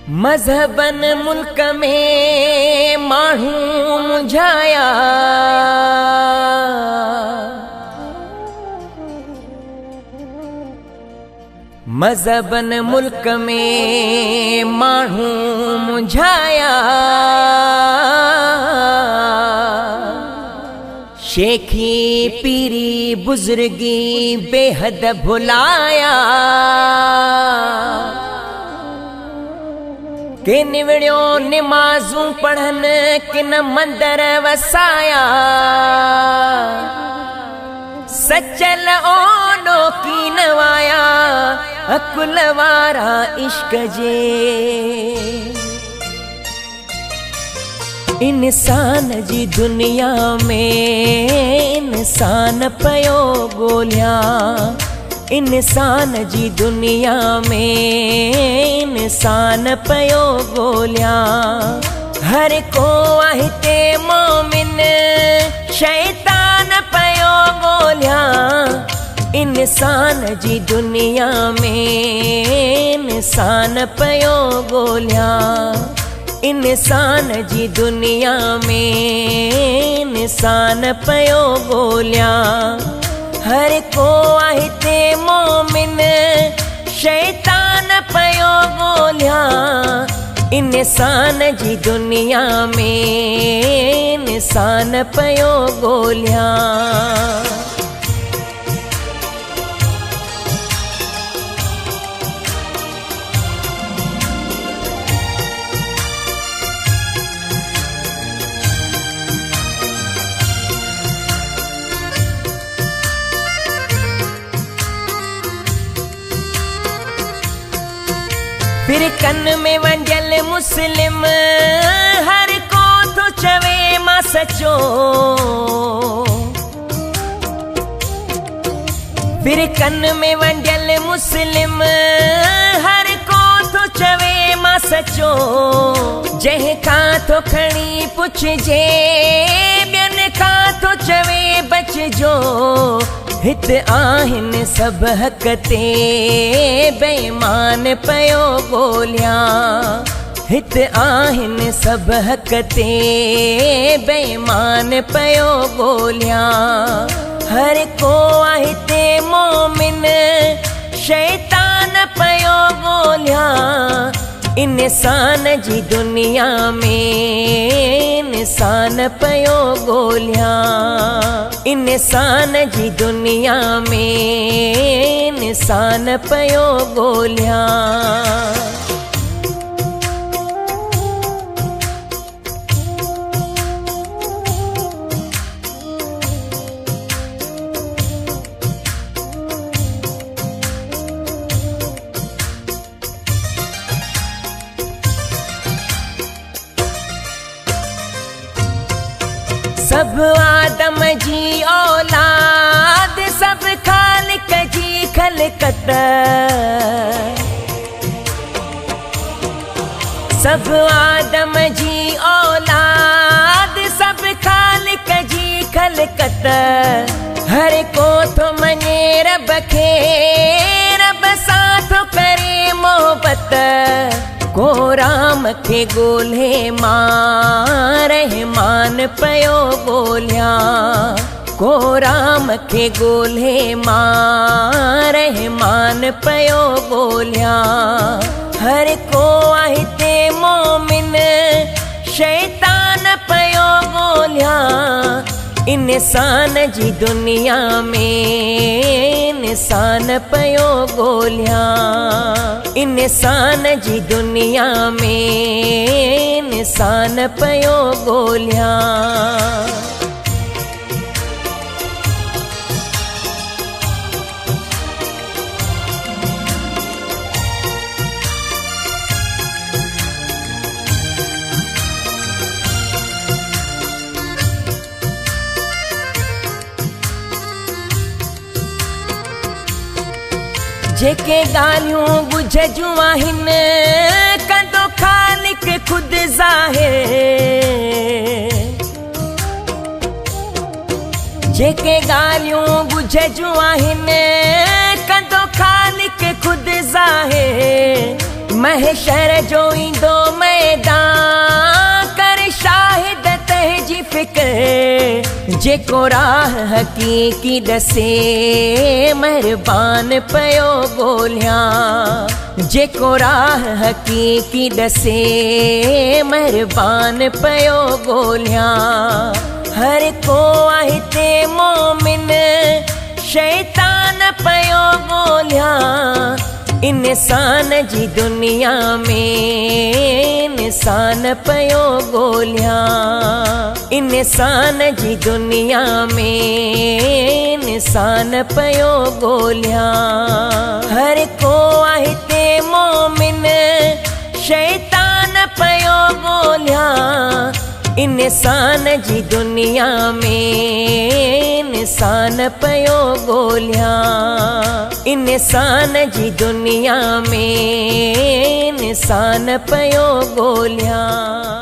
मज़हबन मुल्क में माण्हू मुंझाया, मज़हबन मुल्क में माण्हू मुंझाया। शेखी पीरी बुजुर्गी बेहद भुलाया, के निवड़ियो निमाज़ूं पढ़न किन मंदर वसाया। सचल ओनो की नवाया अकुल वारा इश्क जे। इंसान जी दुनिया में इंसान पयो गोलिया, इंसान जी दुनिया में इंसान पयो गोलिया। हर को हिते मोमिन शैतान पयो गोलिया। इंसान जी दुनिया में इंसान पयो गोलिया, इंसान जी दुनिया में इंसान पयो गोलिया। हर को हिते मोमिन शैतान पयो गोलिया। इंसान जी दुनिया में इंसान पयो गोलिया। फिर कन में वंजल मुस्लिम हर को तो चवे मां सचो। फिर कन में वंजल मुस्लिम हर को तो चवे मां सचो। जह का तो खणी पुछजे ॿियनि का तो चवे बचजो। हित आहिन सब हक ते बेईमान पयो गोलिया। हित आहिन सब हक ते बेईमान पयो गोलिया। हर को हिते मोमिन शैतान पयो गोलिया। इंसान जी दुनिया में इंसान पयो गोलिया। इंसान जी दुनिया में इंसान पयो गोलिया। सब आदम जी औलाद, सब खालिक जी खलकत। सब आदम जी औलाद, सब खालिक जी खलकत। हर को तो मने रब खे, रब साथ करे मोहब्बत। को राम खे गोल्हे मां रहमान पयो गोलिया। को राम खे गोल्हे मां रहमान पयो गोलिया। हर को हिते मोमिन शैतान पयो गोलिया। इंसान जी दुनिया में इंसान पयो गोलिया। इंसान जी दुनिया में इंसान पयो गोलिया। जेके ॻाल्हियूं बुझजूं आहिनि कंदो ख़ालिक ख़ुदि ज़ाहिर। जेके ॻाल्हियूं बुझजूं आहिनि कंदो ख़ालिक ख़ुदि ज़ाहिर। महशर जो ईंदो मैदान कर शाहिद तंहिंजी फिक्र जेको राह हकीकी दसे मेहरबान पयो ॻोल्हियां जेको राह हकीकी दसे मेहरबान पयो ॻोल्हियां हर को आहे हिते मोमिन शैतान पयो ॻोल्हियां इंसान जी दुनिया में इंसान पयो ॻोल्हियां इंसान जी दुनिया में इंसान पयो ॻोल्हियां हर को आहे हिते मोमिन शैतान पयो ॻोल्हियां इंसान जी दुनिया में इंसान पयो ॻोल्हियां इंसान जी दुनिया में इंसान पयो ॻोल्हियां।